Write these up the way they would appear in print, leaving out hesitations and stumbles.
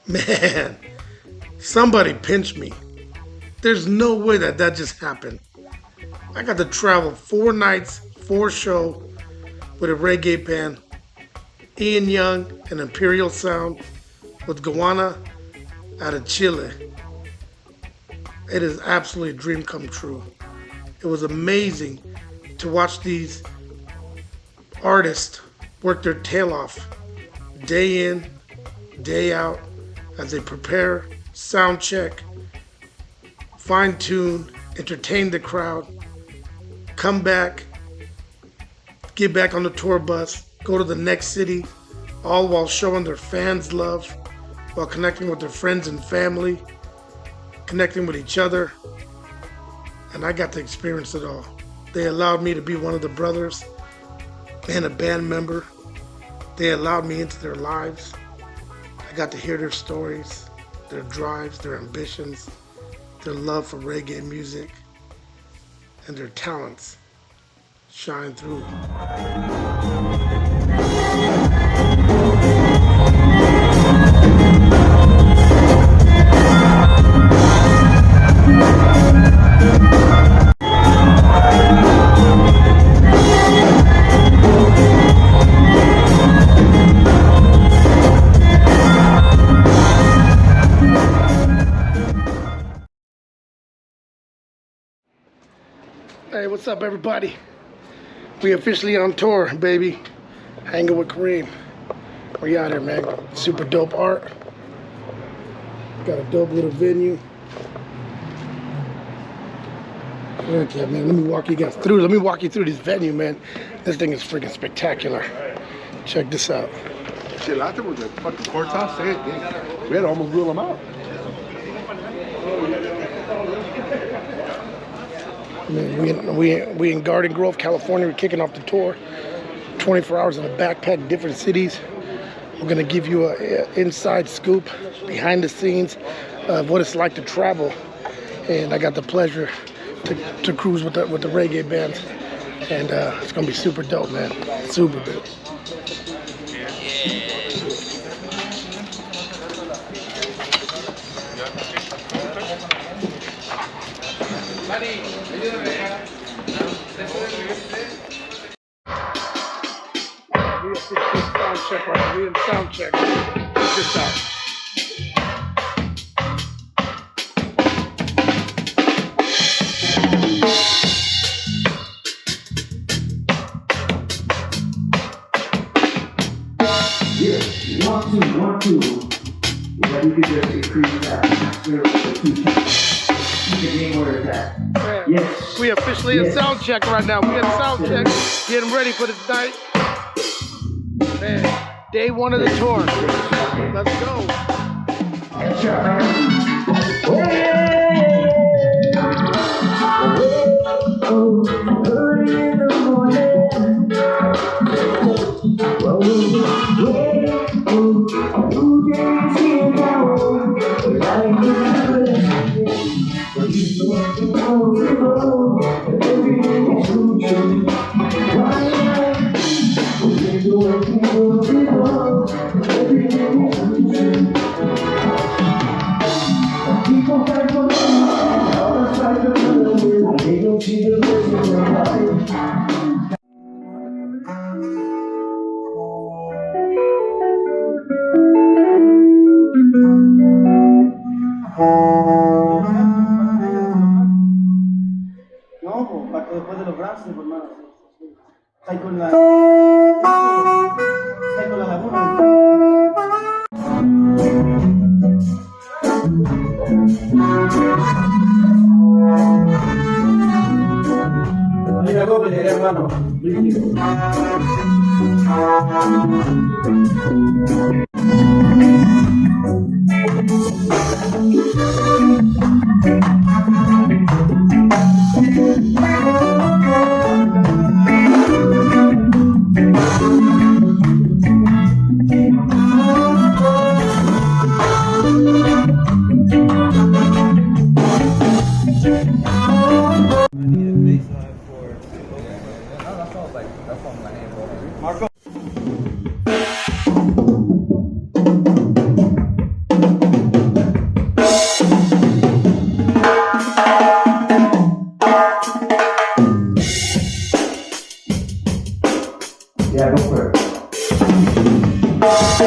Man, somebody pinched me. There's no way that just happened. I got to travel 4 nights, 4 show with a reggae band, Ian Young and Imperial Sound with Guana out of Chile. It is absolutely a dream come true. It was amazing to watch these artists work their tail off day in, day out as they prepare, sound check, fine tune, entertain the crowd, come back, get back on the tour bus, go to the next city, all while showing their fans love, while connecting with their friends and family, connecting with each other. And I got to experience it all. They allowed me to be one of the brothers and a band member. They allowed me into their lives. I got to hear their stories, their drives, their ambitions, their love for reggae music, and their talents shine through. Hey, what's up, everybody? We officially on tour, baby. Hanging with Kareem. We out here, man. Super dope art. Got a dope little venue. Okay, man. Let me walk you guys through. Let me walk you through this venue, man. This thing is freaking spectacular. Check this out. Shit, last time was the fucking courthouse. We had to almost rule them out. Man, we in Garden Grove, California. We're kicking off the tour. 24 hours in a backpack, different cities. We're gonna give you an inside scoop, behind the scenes of what it's like to travel. And I got the pleasure to cruise with the reggae band, and it's gonna be super dope, man. Super dope. Sound check right now. We in sound check. Check this out. Yeah, 1, 2, 1, 2. Yeah, we could just increase that. Keep the game where it's at. Yes. We officially in sound check right now. We in sound check, getting ready for this night. Man, day 1 of the tour. Let's go. Early in the morning. New days here now. Life is good. Everything is true. No, para que después de los brazos, hermano. Está con la laguna. Hay una doble, hermano. That's all my hand. What's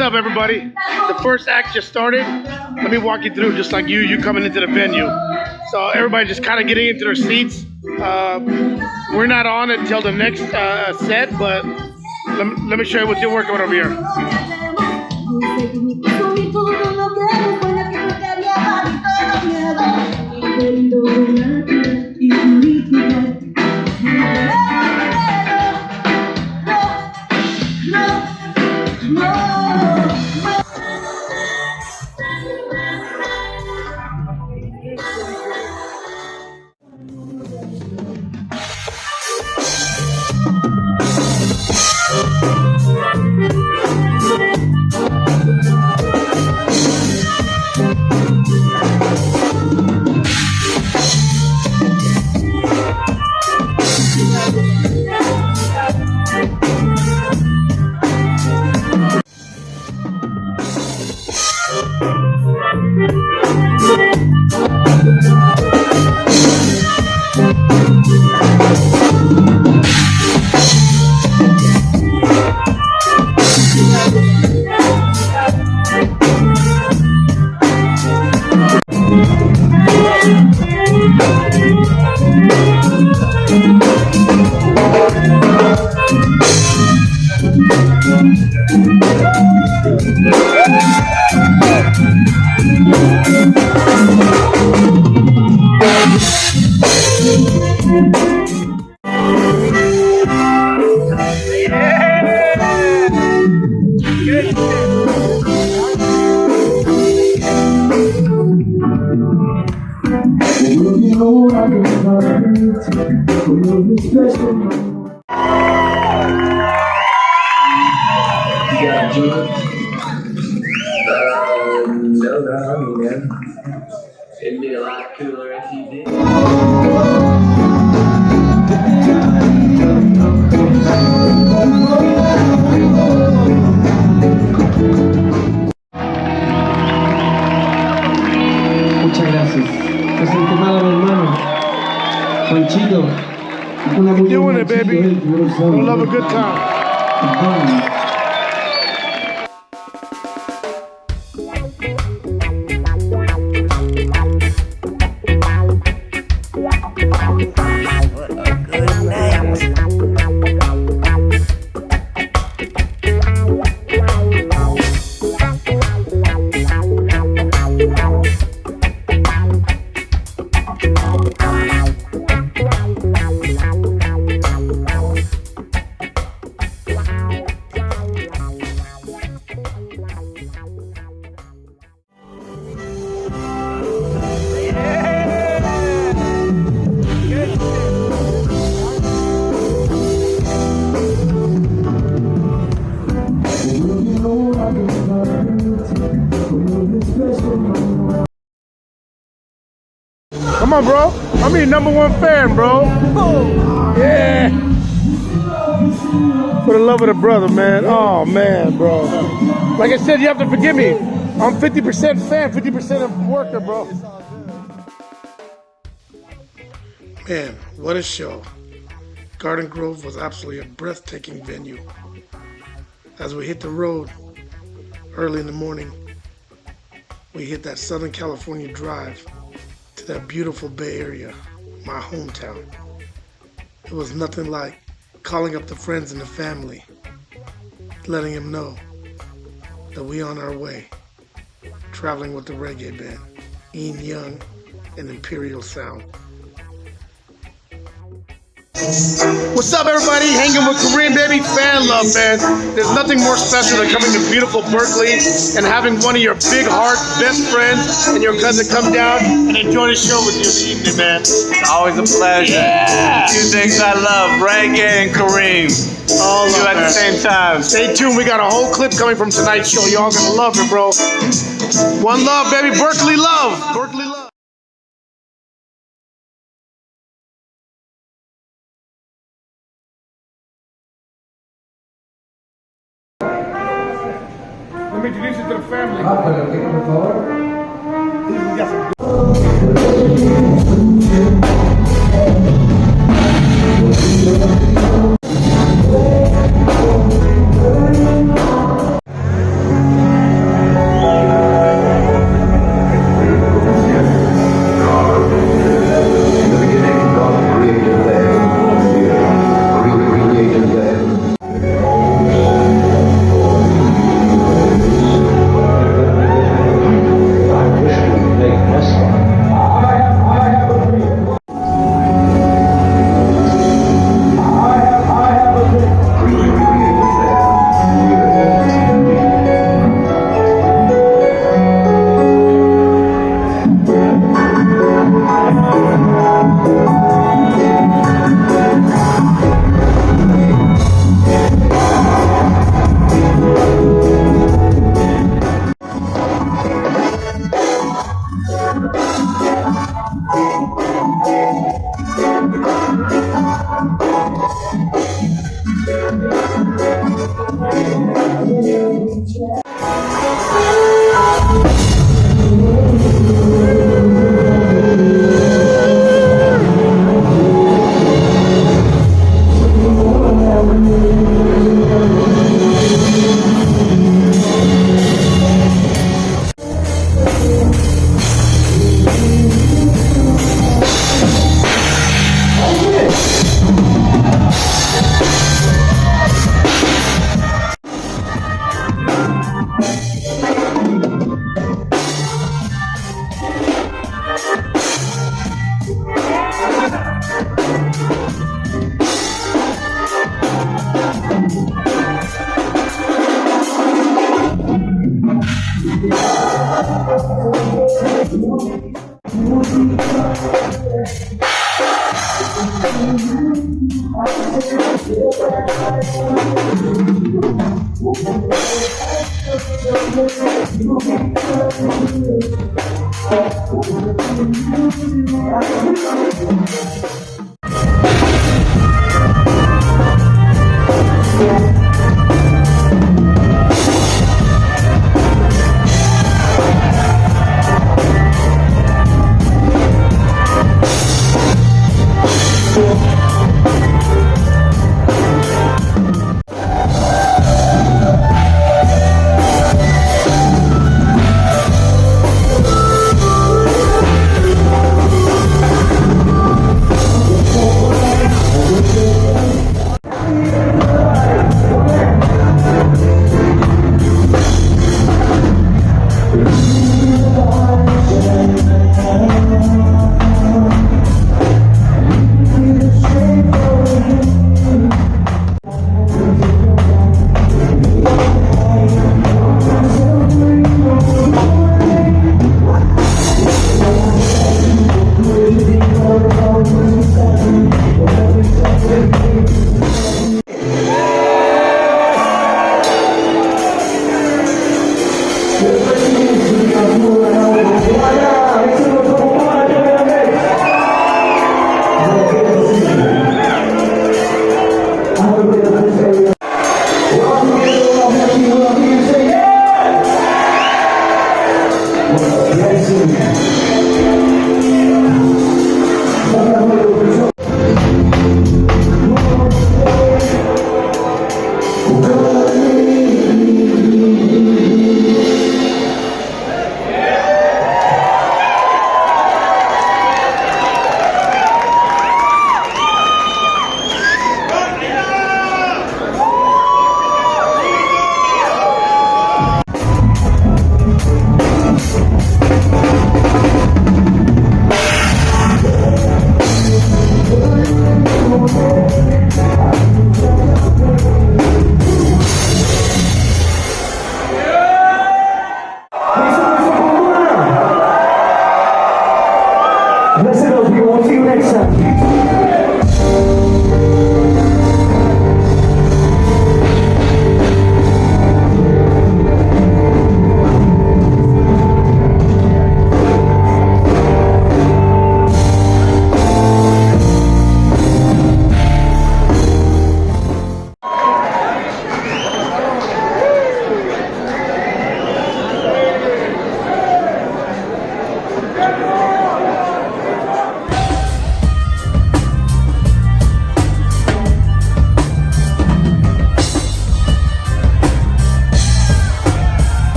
up, everybody? The first act just started. Let me walk you through, just like you coming into the venue. So everybody just kind of getting into their seats. We're not on until the next set, but let me show you what you're working with over here. No, not on me, man. It'd be a lot cooler if you did. Muchas gracias. Presente mal a mi hermano, Juanchito. You're doing it, baby. Gonna love a good time. Come on, bro. I'm your #1 fan, bro. Yeah. For the love of the brother, man. Oh, man, bro. Like I said, you have to forgive me. I'm 50% fan, 50% of worker, bro. Man, what a show. Garden Grove was absolutely a breathtaking venue. As we hit the road early in the morning, we hit that Southern California drive to that beautiful Bay Area, my hometown. It was nothing like calling up the friends and the family, letting them know that we on our way, traveling with the reggae band, Ian Young and Imperial Sound. What's up, everybody? Hanging with Kareem, baby. Fan love, man. There's nothing more special than coming to beautiful Berkeley and having one of your big heart best friends and your cousin come down and enjoy the show with you in the evening, man. It's always a pleasure. Yeah. Two things I love, reggae and Kareem. All Two love, at the man. same time. Stay tuned. We got a whole clip coming from tonight's show. Y'all gonna love it, bro. One love, baby. Berkeley love. Berkeley love. Let me introduce you to the family. Por favor.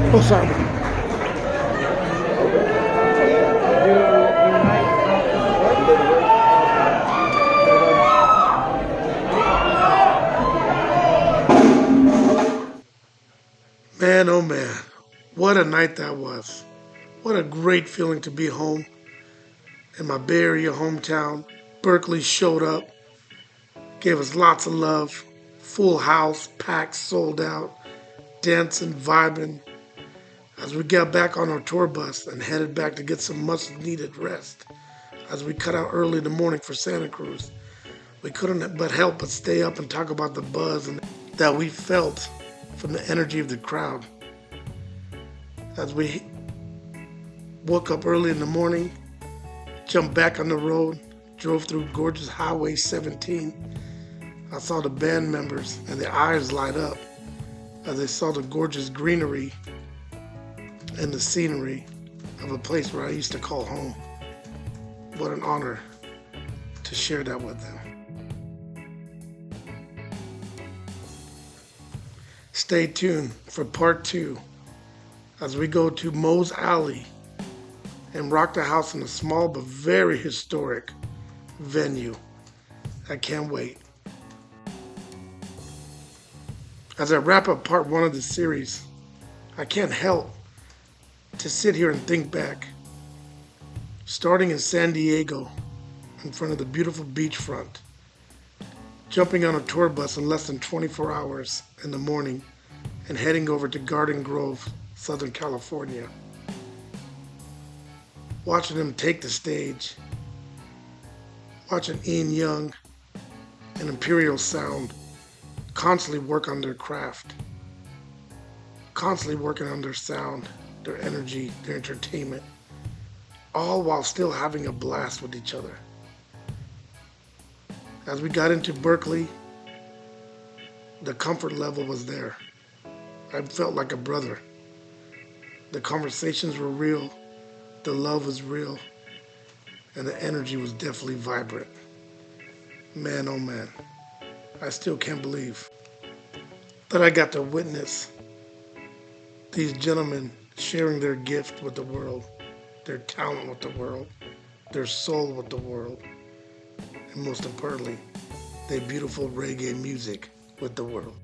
Oh, sorry. Man, oh man, what a night that was. What a great feeling to be home in my Bay Area hometown. Berkeley showed up, gave us lots of love, full house, packed, sold out, dancing, vibing. As we got back on our tour bus and headed back to get some much needed rest, as we cut out early in the morning for Santa Cruz, we couldn't but help but stay up and talk about the buzz and that we felt from the energy of the crowd. As we woke up early in the morning, jumped back on the road, drove through gorgeous Highway 17. I saw the band members and their eyes light up as they saw the gorgeous greenery and the scenery of a place where I used to call home. What an honor to share that with them. Stay tuned for part 2 as we go to Moe's Alley and rock the house in a small but very historic venue. I can't wait. As I wrap up part 1 of the series, I can't help to sit here and think back. Starting in San Diego, in front of the beautiful beachfront, jumping on a tour bus in less than 24 hours in the morning and heading over to Garden Grove, Southern California. Watching them take the stage, watching Ian Young and Imperial Sound constantly work on their craft, constantly working on their sound, their energy, their entertainment, all while still having a blast with each other. As we got into Berkeley, the comfort level was there. I felt like a brother. The conversations were real, the love was real, and the energy was definitely vibrant. Man, oh man, I still can't believe that I got to witness these gentlemen sharing their gift with the world, their talent with the world, their soul with the world, and most importantly, their beautiful reggae music with the world.